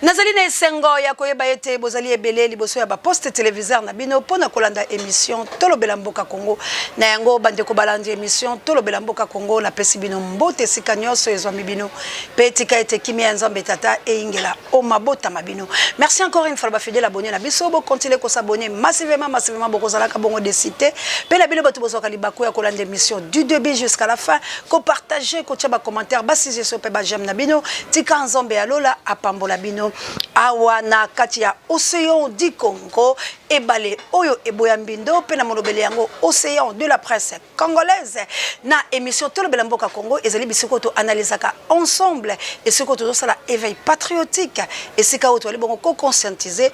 Nazali na esengo ya koyeba ete bozali ebele liboso ya ba poste téléviseur na bino pona kolanda émission Tolobela Mboka Congo na yango bandeko balandi émission Tolobela Mboka Congo na pesi bino mbote sika nyonso ezwami bino petika ete kimia nzambe tata e ingela o mabota mabino. Merci encore une fois ba fidèle abonné na biso bo continuer ko s'abonner massivement boko zalaka bongo de cité pe na bino bato bozoka libaku ya kolanda émission du début jusqu'à la fin ko partager ko tia ba commentaire ba si so pe ba j'aime na bino tika nzambe alola apambola bino awana kati ya océan du Congo ebale oyo eboya mbindo pe na molobele yango océan de la presse congolaise na émission Tolobela Mboka Congo ezali bisiko to analysaka ensemble et ce que to sala éveil patriotique et c'est ka to ali bongo ko conscientiser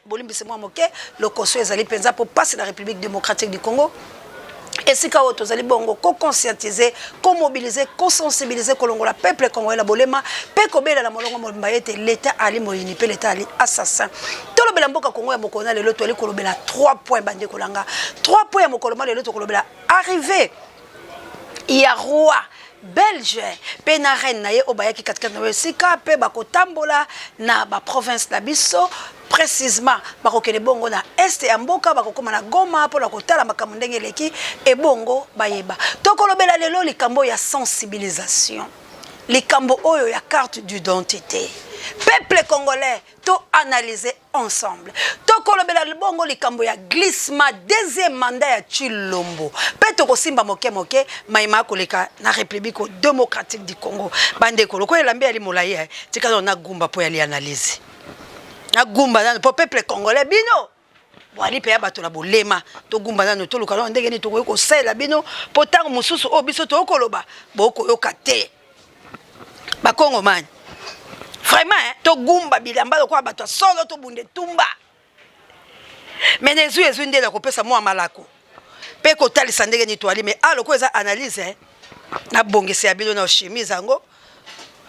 bolimbise moi moke le conseil ezali penza pour passer la République démocratique du Congo. Et si ka oto zali bongo ko conscientiser, ko mobiliser, ko sensibiliser kolongola peuple congolais la bolema, pe ko bela la molongo mbayete l'état ali moyini pe l'état ali assassin. Tolobela Mboka Congo ya mokona le loto ali kolobela 3 points bande kolanga. 3 points ya mokoloma le loto kolobela arrivé. Il y a roi belge pe na reine na ye obayaki katika na sika pe bakotambola na ba province na biso précisément bakokele bongo na este ya mboka bakokoma na Goma pour la kotala makambo ndenge leki e bongo bayeba tokolobela lelo likambo ya sensibilisation likambo oyo ya carte d'identité peuple congolais to analyser ensemble tokolobela bongo likambo ya glissement deuxième mandat ya Chilombo pe tokosimba moke maima koleka na République démocratique du Congo bande koloko elambi ali molaye tika na gumba po ya li analyse na gumba na po peuple congolais bino wali pe ya bato na bolema to gumba na to luka ndenge ni to ko sela bino potang mususu o biso to koloba boko yoka te ba Congo man vraiment to gumba bilamba ko bato solo to bunde tumba menezu ezunde la kopesa mo malako pe ko talisa ndenge ni to ali me alo ko eza analyse na bongese ya bino na chemise yango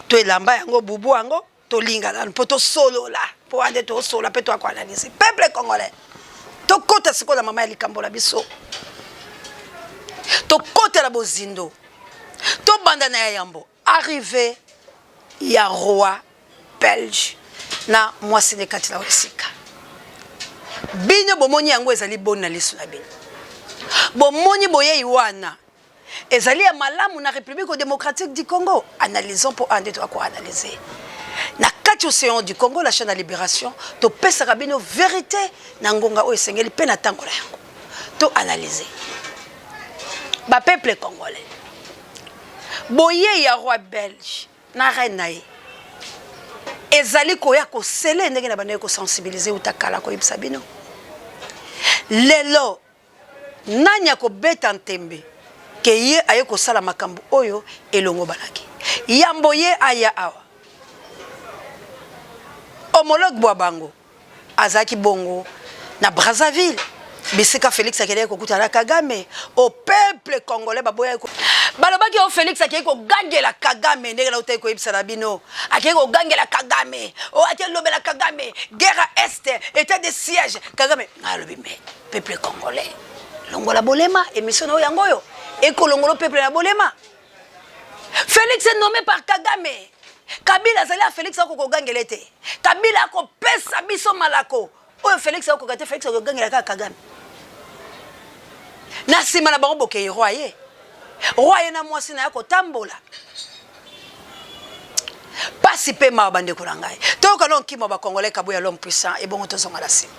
to elamba yango bubu yango to linga na poto solo la po ande to solo pe to ko analyse peuple congolais to kota siko na mama ya likambo la biso to kota la bozindo to banda na ya yambo arrivé ya roi belge na mwasine kati la wesika bino bomoni yango ezali bon na liso na bino bomoni boye iwana ezali ya malamu na République démocratique du Congo analysons pour ande to ko analyser na kati océan du Congo la chaîne de libération to pesa kabino vérité na ngonga o esengeli pe na tangola yango to analyser ba peuple congolais boye ya roi belge na reine nae ezali koya ko sele ndenge na bana ko sensibiliser utakala ko yebisa bino lelo nanya ko beta ntembe ke ye aye ko sala makambo oyo elongo balaki yambo ye aya awa homologue Boabango azaki bongo na Brazzaville bisika Félix akende ko kutala Kagame au peuple congolais baboya ko balobaki o Félix akende ko gangela Kagame ndenge la utay ko ibisala bino akende ko gangela Kagame o akende lobela Kagame guerre est état de siège Kagame ngalobi me peuple congolais longola bolema émission no yango yo e ko longolo peuple na bolema Félix est nommé par Kagame Kabila zali a Félix ako gangela te Kabila ko pesa biso malako o Félix ako gate Félix ako gangela ka Kagame na sima na bango boke roi na mwasi na yako tambola pasi pe ma bande kurangai to ka non kimo ba congolais kabo ya l'homme puissant et bon to zonga la sima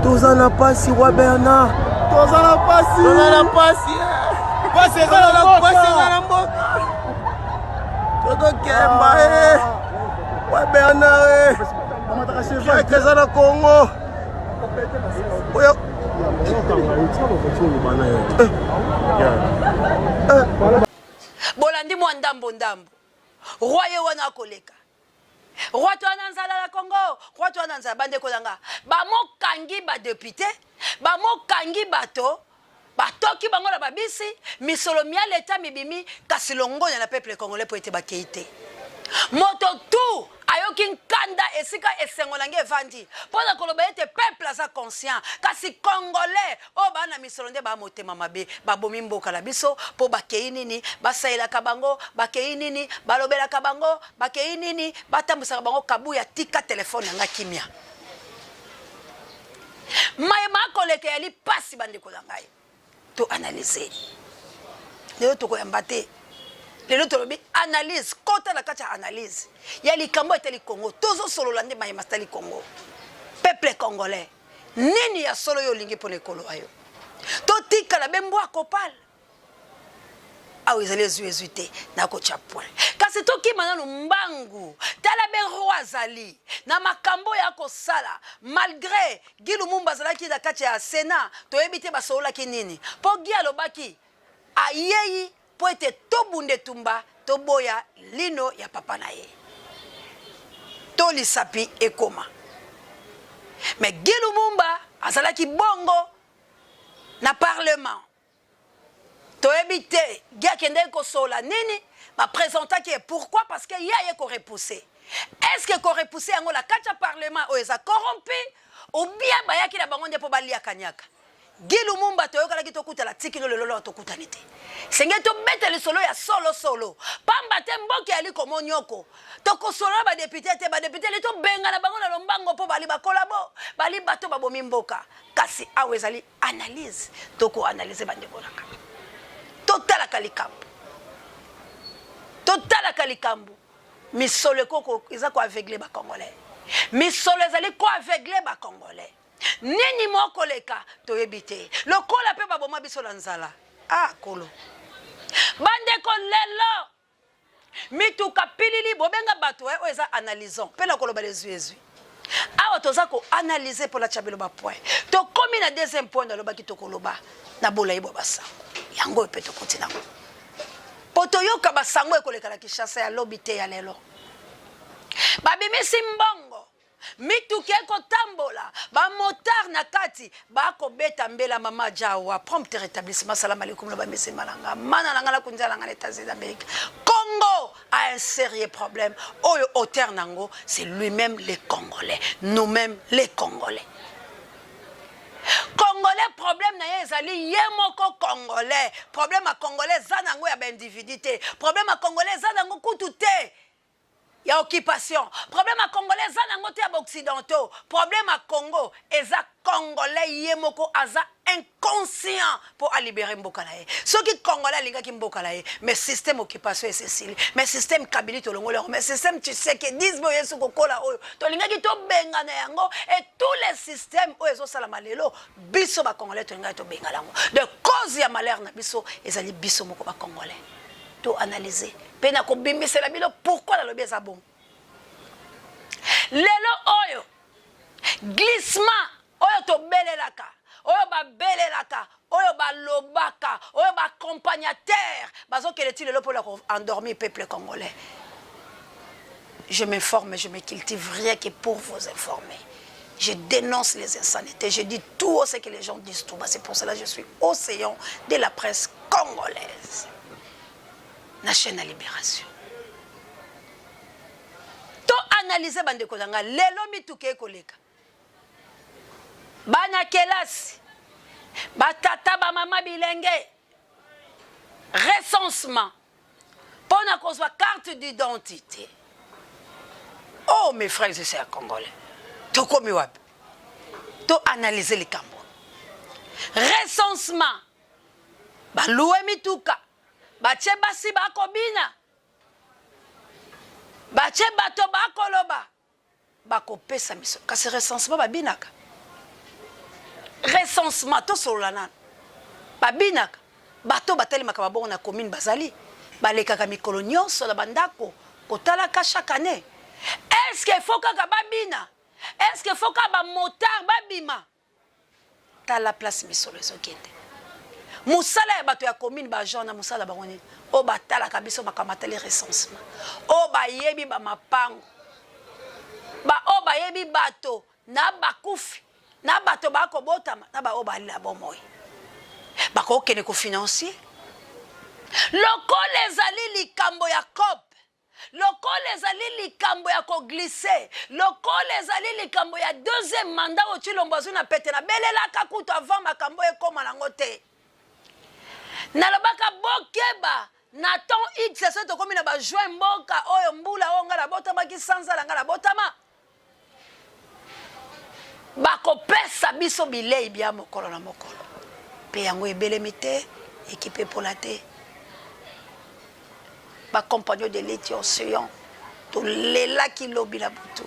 Tozana pasi wa Bernard Tozana pasi Pasi na mboka Toto Kemba wa Bernard Tozana Congo Oyo bolandi mwa ndambo roi wana koleka roi to ananzala la Congo roi to ananzala bande kolanga ba mokangi ba député ba mokangi bato batoki bango na babisi misolo mia l'état mibimi kasi longonya na peuple congolais po ete bakeite moto tout ayoki nkanda esika esengolange evandi pona koloba ete peuple aza conscient kasi congolais o bana misolo nde ba motema mabe babomi mboka na biso po bakei nini basailaka bango bakei nini balobelaka bango bakei nini batambusaka bango kabuya tika telefone yanga kimia mayema koleka yali pasi bandeko na ngai to analyser lelo tokoyamba te lelo tolobi analyse kota na kati ya analyse ya likambo etali Congo tozosolola nde mayema stali Congo peuple congolais nini ya solo yo olingi mpona ekolo ayo totikala bembwa kopala awo ezali ezwi te nakotya point kasi tokima nanu mbangu tala beroi azali na makambo ya kosala malgré Guy Lumumba azalaki na kati ya Sénat toyebi te basololaki nini mpo Guy alobaki ayei po ete tobunde tumba toboya lino ya papa na ye tolisapi ekoma mais Guy Lumumba azalaki bongo na parlement toyebi te Guy akendeki kosola nini baprésentaki pourquoi parce que ye aye korepousse est-ce que korepousse yango na kati ya parlement oyo eza corrompu ou bien bayaki na bango nde mpo baliaka nyaka Guy Lumumba toyokalaki tokutala tikino lelo tokutani te senge tobeta lisolo ya solo pamba te mboka yali komonyoko tokosolola badepute te badepute li tobenga na bango na lombango mpo bali bakolabo bali bato babomi mboka kasi awo ezali analyse toko analyse bandeko nanga totalaka likambo misolo ekoko eza koaveugle bacongolais misolo ezali koaveugle bacongolais nini mokoleka toyebi te lokola mpe baboma biso na nzala kolo bandeko lelo mituka pilili bobenga bato oyo eza analysant mpe na koloba lezwi awa toza koanalyse mpo latya biloba point tokomi na deuxième point nalobaki tokoloba na bolai bwa basango yango oyo mpe tokoti nango po toyoka basango ekoleka na Kinshasa ya lobi te ya lelo babimisi mbongo mituki ekotambola bamotar na kati bakobeta mbela mama jawa prompt rétablissement salam alaikum na bamisi malanga mana nanga na kunjala nga na États-Unis d'Amérique Congo a un sérieux problème oyo auteur nango c'est lui-même les Congolais nous-mêmes les Congolais Congolais problème na ye ezali ye moko Congolais problème a Congolais za nango ya ba individuité problème a Congolais za nango kutu te ya occupation problème a Congolais za nango te ya occidentaux problème a Congo eza Congolais ye moko aza inconscient pour libérer mboka na ye soki Congolais alingaki mboka na ye mais système occupation et Cécile mais système Kabila tolongolo mais système Tshisekedi bo yesu kokola oyo tolingaki to benga na yango et tous les systèmes oyo ezosala malelo biso ba Congolais tolingaki to benga lango de cause ya malheur na biso ezali biso moko ba Congolais to analyser pe na kobimisela bilo pourquoi la lobi eza bon lelo oyo glissement oyo to belelaka oyo ba belelaka oyo ba lobaka oyo ba accompagnateur bazokele-ti lelo pour endormir peuple congolais je m'informe je me cultive rien que pour vous informer je dénonce les insanités je dis tout ce que les gens disent tout bas c'est pour cela que je suis océan de la presse congolaise na chaîne à libération to analyser bandeko nanga lelo mituke ekoleka bana kelasi batata ba mama bilenge recensement pona kozwa carte d'identité oh mes frères et sœurs congolais to komi wapi to analyser likambo recensement baluwe mituka bache basi bakobina bache bato bakoloba bakopesa miso kasi recensement babinaka recensement to solana babinaka bato batelemaka babongo na commune bazali balekaka mikolo nyonso na bandako kotalaka chaque année est-ce que faut kaka babina est-ce que faut ka ba motard babima tala place misolo ezokende musala ya bato ya commune ba agent na musala bango nini o batalaka biso bakamatali recensement o bayebi bamapango o bayebi bato na bakufi na bato bakobotama na ba o balila bomoi bakokende ko financier lokola ezali likambo ya COP lokola ezali likambo ya koglisse, lokola ezali likambo ya deuxième mandat au Chilombo azwi na pete na belelaka kutu avant makambo ekoma nango te. Nalobaka bokeba na temps X c'est tokomi na ba joie mboka oyo mbula onga na botama ki sanza la nga na botama. Bakopesa biso bilei bia mokolo na mokolo. Pe yango ebelemi te, équipé pour la te. Ba compagnon de l'été océan. To lela ki lobi la butu.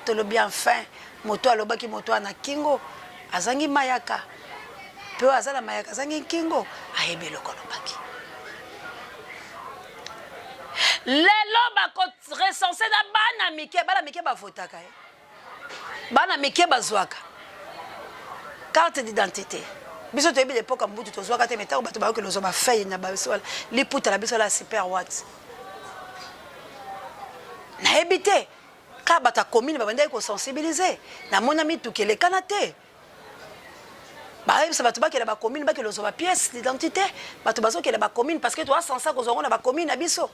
To lobi enfin moto aloba ki moto ana kingo azangi mayaka. Pe azala mayaka azangi kingo ayebe lokolo baki. Lelo bako recensé da bana mike ba votaka bana mike bazwaka carte d'identité biso to yebi l'époque mbutu to zwaka te meta bato ba ko lozo ba feuille na ba biso liputa la biso la super watt na ebité ka bata commune ba banda ko sensibiliser na mona mituke le kanate ba yebisa bato ba ke ba commune ba ke lozo ba pièce d'identité bato bazo ke ba commune parce que toi sans ça ko zongo na ba commune na biso.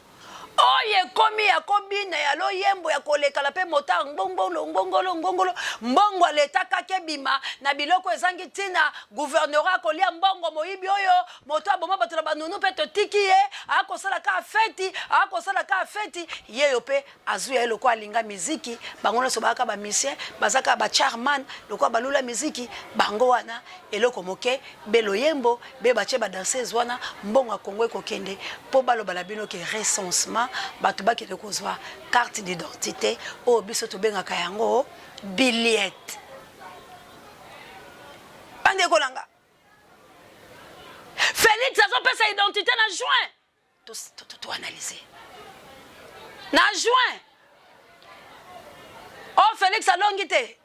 Oye komi ya kobina ya lo yembo ya kolekala pe mota ngongolo mbongo leta kakebima na biloko ezangi tina gouverneura kolia mbongo moyibi oyo moto aboma bato na banunu pe to tikiye akosala ka feti yeyo pe azu ya eloko alinga miziki bango so baka ba musicien bazaka ba charman lokwa balula miziki bango wana eloko moke belo yembo be bache ba danseuse wana mbongo akongwe kokende po balo balabino ke recensement bato bakende kozwa carte d'identité o biso to bengaka yango billette bande kolanga Félix azopesa identité na juin to analyser na juin oh Félix alongi te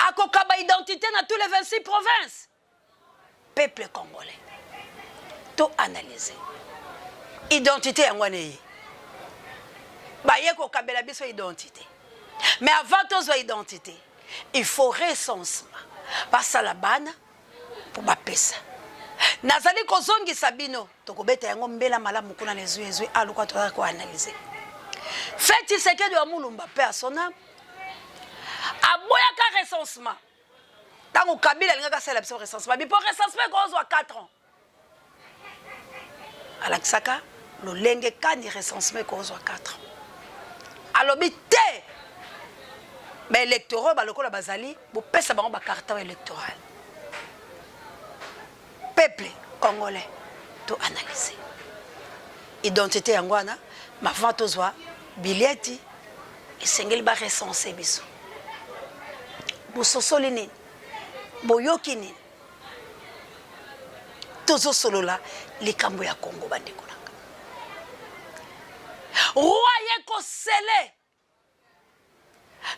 akokaba identité na tous les 26 provinces peuple congolais to analyser identité yangwane ba yeko kabela biso identité mais avant tous identité il faut recensement passa la bana pour ba pesa nazali kozongi sabino tokobeta yango mbela malamu kuna nezwe aluka to ko analyser feti seke de mulumba pe asona aboya ka recensement tango kabila linga ka sala biso recensement bipo recensement ko zo 4 ans alakisaka lolenge kani recensement ko zo 4 ans alobi te ba électoraux ba lokola bazali bo pesa bango ba carte électorale peuple congolais to analyser identité yangwana ma vente zo bileti esengeli ba recenser biso bo sosoli nini boyoki nini tozo solola likambo ya Congo bandeko nanga roi yeko sele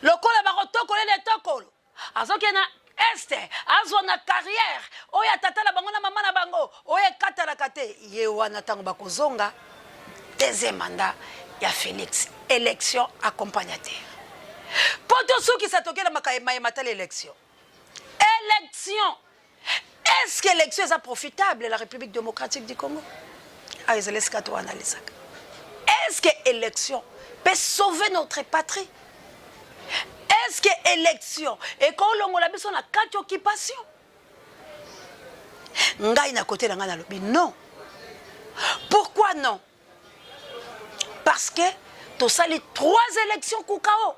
lokola bakotokole le tokolo azoke na este azwa na carrière oya tata na bango na mama na bango oya kata na kate ye wana tango bakozonga deuxième mandat ya Félix élection accompagnateur poto soki satokela makayema matala élection est-ce que l'élection est profitable à la République démocratique du Congo? Est-ce que l'élection peut sauver notre patrie? Est-ce que l'élection et quand l'on a besoin de 4 occupations? Non. Pourquoi non? Parce que tu as les 3 élections Koukao.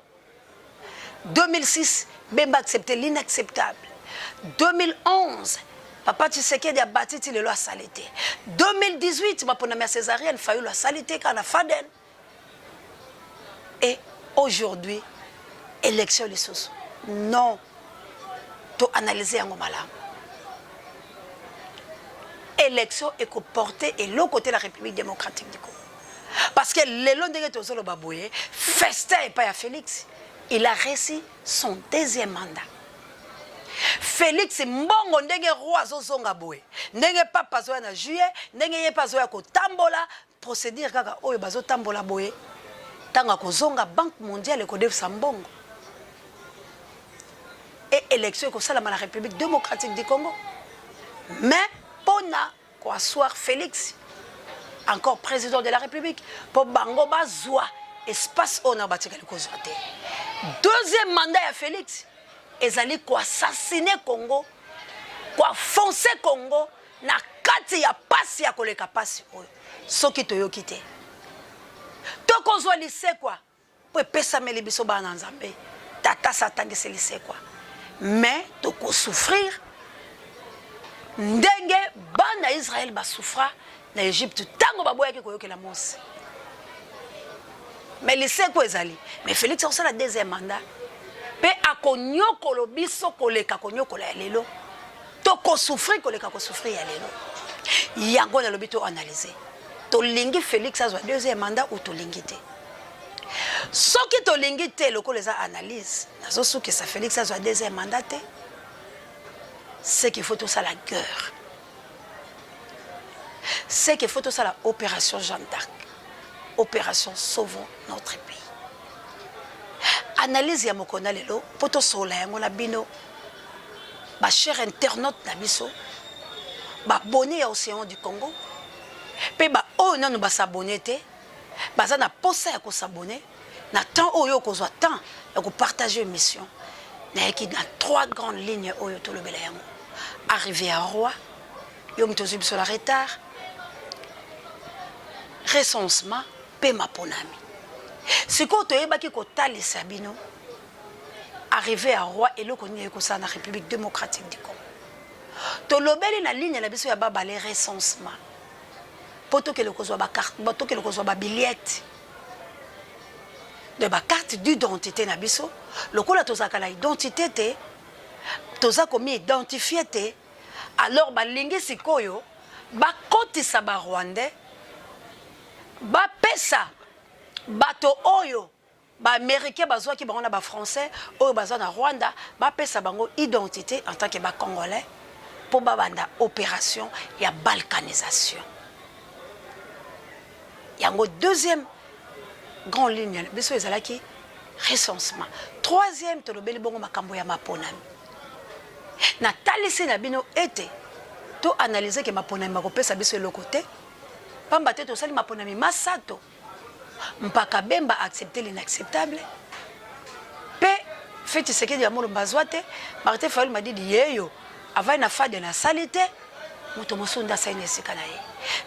2006, Bemba accepté l'inacceptable. 2011, Papa Tshisekedi a bâti le loi salité. 2018, ma pona césarienne failli la salité quand a faden. Et aujourd'hui, élection les sous. Non. Tu analyser en malam. Élection est portée et l'autre côté de la République démocratique du Congo. Parce que le long de Tozolo Babouye, festin et pas à Félix, il a réussi son deuxième mandat. Félix mbongo ndenge roi zozonga boye ndenge papa zoya na juillet ndenge ye pa zoya ko tambola procédure kaka oyo bazo tambola boye tanga kozonga banque mondiale ko defsa mbongo et élection ko sala la République démocratique du Congo mais pona ko asseoir Félix encore président de la République pour bango bazwa espace on a bâti quelque chose. Deuxième mandat à Félix ezali quoi assassiner Congo quoi foncer Congo na kati ya pasi ya koleka pasi oyo soki toyoki te tokozwa lycée quoi po epesameli biso bana nzambe tata satangisi lycée quoi mais tokosouffrir ndenge bana Israël basouffra na Égypte tango baboyaki koyokela Mose mais lycée quoi ezali mais Félix a la deuxième mandat pe akonyokolo biso koleka konyokola ya lelo tokosouffrir koleka kosouffrir ya lelo yango na lobi to analyser tolingi Félix azwa deuxième mandat ou tolingi te soki tolingi te loko les analyse nazo souki sa Félix azwa deuxième mandat te c'est qu'il faut tout ça la guerre c'est qu'il faut tout ça la opération Jeanne d'Arc opération sauvons notre pays analyse ya mokona lelo poto sola yango na bino ba cher internaute na biso ba bonné ya océan du Congo pe ba o nanu ba s'abonner te baza na posa ya ko s'abonner na temps oyo ko zwa temps ya ko partager mission na ki na trois grandes lignes oyo to lobela yango arriver à roi yo mtozi biso la retard recensement pe maponami siko to yebaki ko talisa bino arriver à roi et le konye ko sa na République démocratique du Congo to lobeli na ligne la biso ya baba les recensement poto ke le kozwa ba carte poto ke le kozwa ba billette de ba carte d'identité na biso lokola tozaka la identité te toza komi identifié te alors ba lingi sikoyo ba kotisa ba rwandais ba pesa bato oyo ba américain bazwa ki bango na ba français oyo bazwa na Rwanda ba pesa bango identité en tant que ba congolais pour ba banda opération ya balkanisation yango deuxième grande ligne biso ezalaki recensement troisième to lobeli bongo makambo ya maponami na talisi na bino ete to analyser que maponami bakopesa biso eloko te pamba te to sali maponami masato mpaka bemba accepter l'inacceptable pe feti sekedi ya molo mbazwa te Martin Fayulu m'a dit yeyo avant na fade na salite moto mosunda saine esika na ye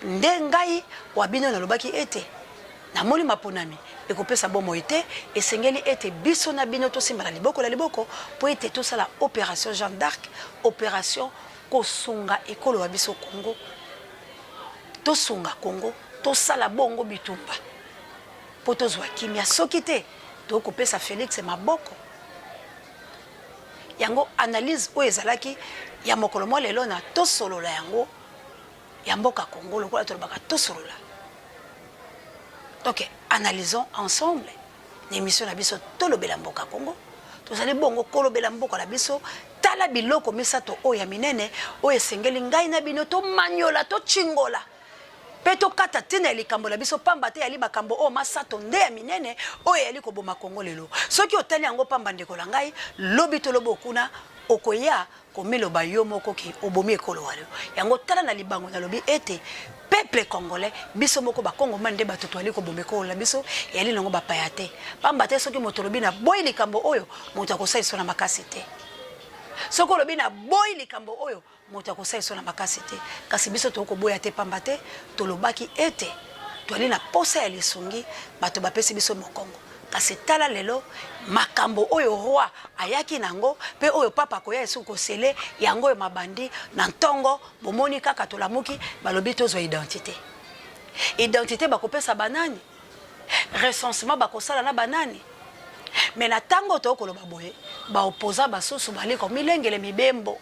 ndengai wabino na lobaki ete na moli maponami ekopesa bomo ete esengeli ete biso na bino to simba na liboko la liboko po ete to sala opération Jeanne d'Arc opération kosunga ekolo wa biso Congo to sunga Congo to sala bongo bitumba poto zwa kimia soki te to kopesa Félix maboko yango analyse o ezalaki ya mokolo mo lelo na to solola yango ya mboka Congo lokola to baka to solola donc analysons ensemble l'émission na biso to lobela mboka Congo to sali bongo kolobela mboka la biso tala biloko misato o ya minene o esengeli ngai na bino to manyola to chingola peto kata tina likambo la biso pamba te yali bakambo o masato nde ya minene o yali ko boma Congo lelo soki otali yango pamba ndeko la ngai lobi to lobo kuna okoya komelo ba yo moko ki obomi ekolo walo yango tala na libango na lobi ete peuple congolais biso moko ba Congo mande bato to ali ko bomeko la biso yali nango ba payate pamba te soki moto lobi na boy likambo oyo moto akosai sona makasi te soko lobi na boy likambo oyo moto akosai sona makasi te kasi biso to ko boya te pamba te to lobaki ete to ali na posa ya lisungi bato bapesi biso mokongo kasi tala lelo makambo oyo roi ayaki nango pe oyo papa koya esu ko sele yango yo mabandi na ntongo bomoni kaka to lamuki balobi to zo identité bakopesa banani recensement bakosala na banani mais na tango to ko loba boye ba opposa basusu bali ko milengele mibembo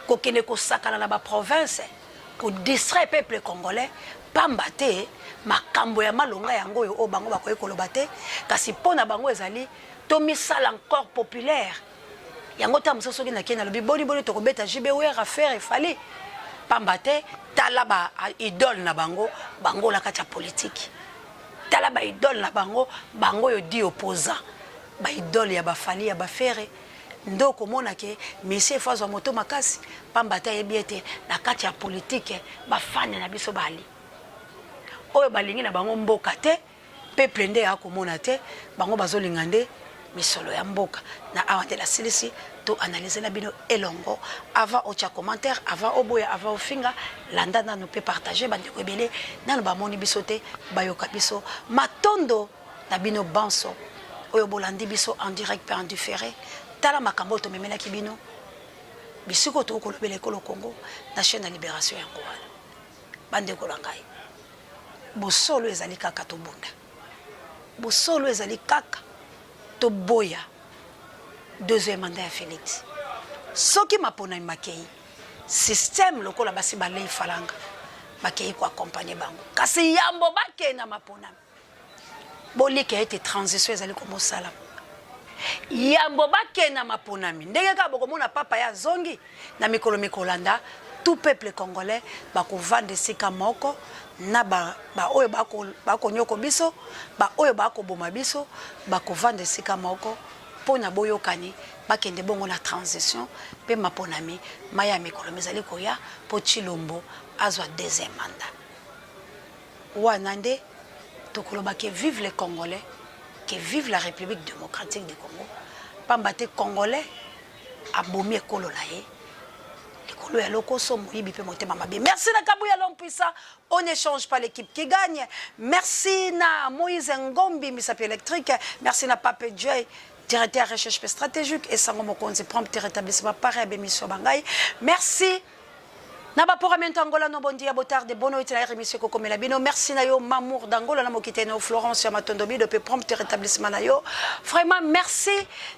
ko kene ko sakana na ba province ko distraire peuple congolais pamba te makambo ya malonga yango yo o bango bakoye koloba te kasi pona bango ezali to misala encore populaire yango ta mososo ki na kena lobi boni to ko beta JBWR affaire e fali pamba te tala ba idole na bango la kati ya politique tala ba idole na bango yo di opposant ba idole ya ba fali ya ba fere ndoko mona ke monsieur Fazwa moto makasi pamba te yebi ete na kati ya politique ba fan na biso bali oyo balingi na bango mboka te peuple nde akomona te bango bazolinga nde misolo ya mboka na awa nde la silisi to analyser na bino elongo avant otia commentaire avant oboya avant ofinga landa nanu pe partager bandeko ebele nanu bamoni biso te bayoka biso matondo na bino banso oyo bolandi biso en direct pe en différé tala makambo tomemelaki bino bisiko tokolobela ekolo Congo na chaîne ya libération yango wana bandeko na ngai bosolo ezali kaka tobunda bosolo ezali kaka toboya deuxième mandat ya Félix soki maponami makei système lokola basi balei falanga bakei ko accompagner bango kasi yambo bakei na maponami bolika ete transition ezali komo sala yambo bakei na maponami ndenge ka bokomona papa ya zongi na mikolo mikolanda tout peuple congolais bakovanda esika moko na ba oyo bakonyoko biso ba oyo bakoboma biso bakovanda esika moko pona boyokani bakende bongo na transition pe maponami maya mikolo mezali koya po Chilombo azwa deuxième mandat wana nde tokoloba ke vive les Congolais que vive la République démocratique du Congo pambate congolais abomi ekolo na ye ekolo ya lokoso moyibi pe motema mabe. Merci na Kabouya l'homme puissant, on n'échange pas l'équipe qui gagne. Merci na Moïse Ngombi misapi électrique, merci na Pape Joy directeur recherche stratégique et Sango Mokonzi prompt rétablissement pareil bémission bangai. Merci Naba pour Angola no bondi ya botar de bono itela remission ko komela bino. Merci na yo Mamour d'Angola na mokite no Florence ya Matondobi de pe prompt rétablissement na yo. Vraiment merci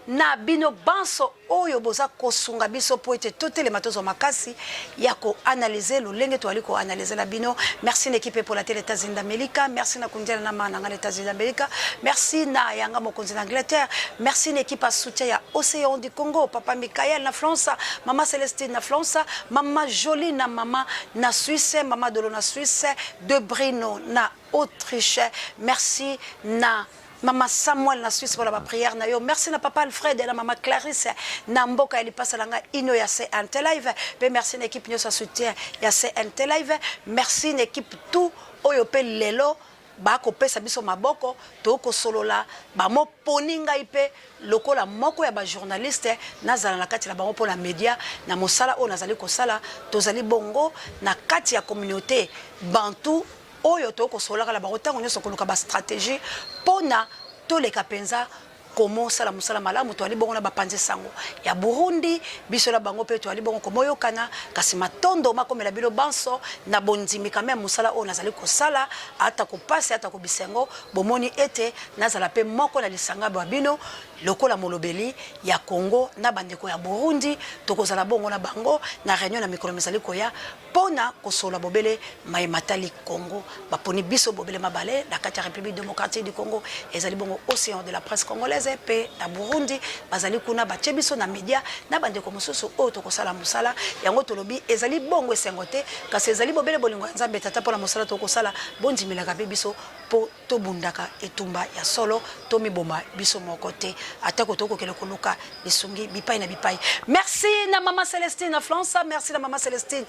na bino banso oyo boza kosunga biso po ete totele matozo makasi ya ko analyser lo lenge to ali ko analyser la bino. Merci l'équipe pour la télé États-Unis d'Amérique, merci na kundiana na mana ngale États-Unis d'Amérique, merci na yanga mokonzi d'Angleterre, merci l'équipe à soutien ya Océan du Congo, papa Michael na France, maman Célestine na France, maman Jolie na maman na Suisse, maman Dolo na Suisse, de Brino na Autriche, merci na Maman Samuel na Suisse pour la prière na yo. Merci na papa Alfred et la maman Clarisse na mboka eli pasa langa ino ya CNT live. Merci na équipe nyosa soutien ya CNT live. Merci na équipe tout oyo pe lelo ba ko pesa biso maboko to ko solola ba mo poninga ipe lokola moko ya ba journaliste nazala na kati la bango pour la média na mosala o nazali ko sala tozali bongo na kati ya communauté bantu oyo to ko sola la barotango nyoso koluka ba stratégie pona to le kapenza comment sala musala malamu to ali bongo na bapanze sango ya Burundi biso la bango pe to ali bongo komoyo kana kasi matondo makomela bilo banso na bondimi quand même musala o nazali ko sala ata ko passe ata ko bisengo bomoni ete nazala pe moko na lisanga ba bino lokola molobeli ya Congo na bandeko ya Burundi tokozala bongo na bango na réunion na mikolo mesali koya pona kosola bobele maimatali Congo baponi biso bobele mabale la kati ya République démocratique du Congo ezali bongo océan de la presse congolaise pe na Burundi bazali kuna batie biso na media na bandeko mosusu o tokosala musala yango tolobi ezali bongo esengote kasi ezali bobele bolingo ya Nzambe tata pona musala tokosala bondimilaka be biso po tobundaka etumba ya solo tomiboma biso moko te atako toko kele koluka lisungi bipai na bipai. Merci na maman Célestine na France, merci na maman Célestine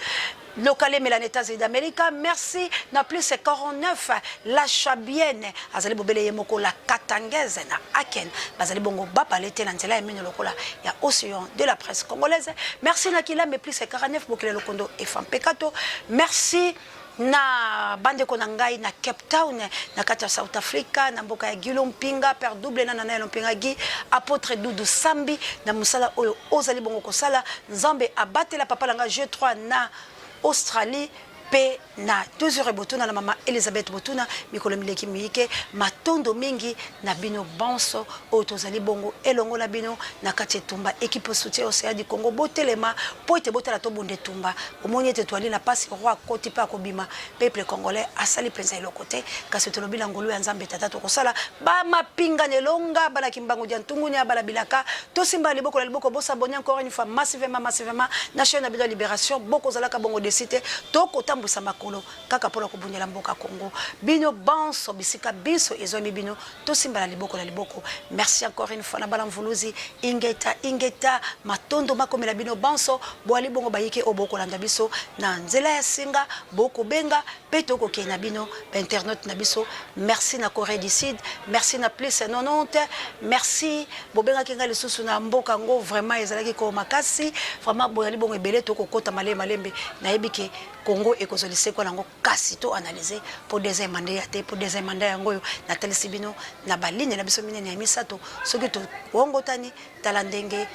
locale Mélanie États-Unis d'Amérique, merci na plus 49 la Chabienne azali bobele yemoko la Katangaise na Aken bazali bongo bapalete na nzela ya mino lokola ya océan de la presse congolaise. Merci na Kila mais plus 49 bokele lokondo et femme pekato. Merci na bande ko nangai na Cape Town na kati ya South Africa na mboka ya Gilompinga per double na nana Lompinga gi apôtre Doudou Sambi na musala oyo ozali bongo ko sala Nzambe abatela papa langa G3 na Australie pe na 2 heures botuna na mama Elizabeth botuna mikolo mileki miike matondo mingi na bino banso o tozali bongo elongo la bino na kati tumba équipe soutien océan du Congo botelema po ete botela to bonde tumba omoni ete toali na pasi roi koti pa ko bima peuple congolais asali penza elo côté kasi to lobila ngolu ya Nzambe tata to kosala ba mapinga nelonga bana kimbango dia ntunguni abala bilaka to simba liboko la liboko bosa bonya encore une fois massivement na chaîne de libération boko zalaka bongo de cité to kota kotambwisa makolo kaka mpona kobundela mboka Congo bino banso bisika biso ezomi bino tosimbala liboko na liboko. Merci encore une fois na bala mvuluzi ingeta matondo makomela bino banso boali bongo bayike oboko landa biso na nzela ya singa boko benga peto ko na bino internet na biso. Merci na Corée du Sud, merci na plus 90, merci bobenga kinga lisusu na mboka ngo vraiment ezalaki ko makasi vraiment boali bongo ebele to kokota malembe na yebike Congo ekozolise ko nango kasi to analyser pour deuxième mandat pour deuxième mandat yango na telesibino na baline na biso minene ya misato soki to wongotani talandenge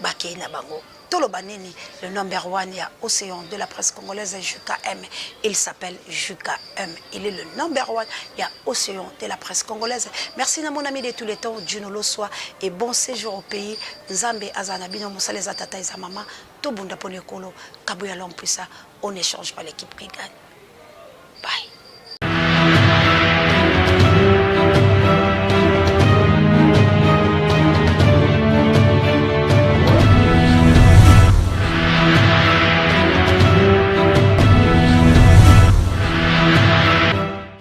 bakei na bango tolo banini. Le number 1 ya océan de la presse congolaise JKM, il s'appelle JKM, il est le number 1 ya océan de la presse congolaise. Merci na mon ami de tous les temps, Dieu nous le soit et bon séjour au pays. Nzambe azana bino mosale za tata za mama to bunda pone kolo kabuya l'homme puissant, on n'échange pas l'équipe qui gagne.